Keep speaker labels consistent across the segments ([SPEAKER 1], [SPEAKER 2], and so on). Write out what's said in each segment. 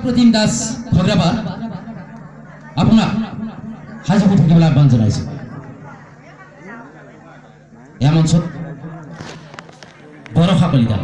[SPEAKER 1] প্ৰতিম দাস খগ্ৰাবাদ আপোনাক হাজিৰ থাকিবলৈ আহ্বান জনাইছোঁ। এয়া মঞ্চত বৰষা কলিতা।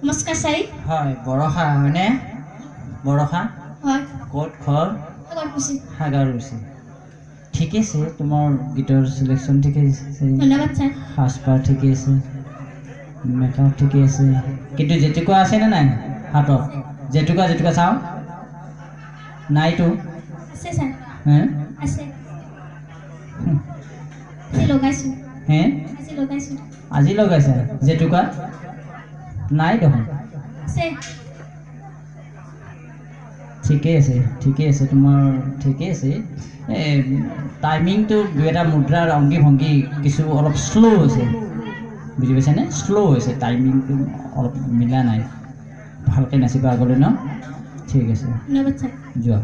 [SPEAKER 2] নমস্কাৰ ছাৰ
[SPEAKER 3] হয় বৰষা হয়নে বৰষা
[SPEAKER 2] হয়
[SPEAKER 3] ক'ত ঘৰ
[SPEAKER 2] আগত কৈছে
[SPEAKER 3] সাগৰকুছি ঠিকে আছে তোমাৰ গীতৰ চিলেকশ্যন ঠিকে আছে
[SPEAKER 2] ধন্যবাদ ছাৰ
[SPEAKER 3] সাজপাৰ ঠিকে আছে মেকআপ ঠিকে আছে কিন্তু জেতুকা আছেনে নাই হাতত জেতুকা চাওঁ নাইতো
[SPEAKER 2] আছে ছাৰ
[SPEAKER 3] হে
[SPEAKER 2] আছে আজি লগাইছোঁ
[SPEAKER 3] হে
[SPEAKER 2] আজি লগাইছোঁ
[SPEAKER 3] আজি লগাইছা জেতুকা নাই দেখোন
[SPEAKER 2] আছে
[SPEAKER 3] ঠিকে আছে তোমাৰ ঠিকে আছে টাইমিংটো দুই এটা মুদ্ৰাৰ অংগী ভংগী কিছু অলপ শ্ল' হৈছে বুজি পাইছানে শ্ল' হৈছে টাইমিংটো অলপ মিলা নাই ভালকৈ নাচিবা আগলৈ ন ঠিক আছে
[SPEAKER 2] ধন্যবাদ ছাৰ
[SPEAKER 3] যোৱা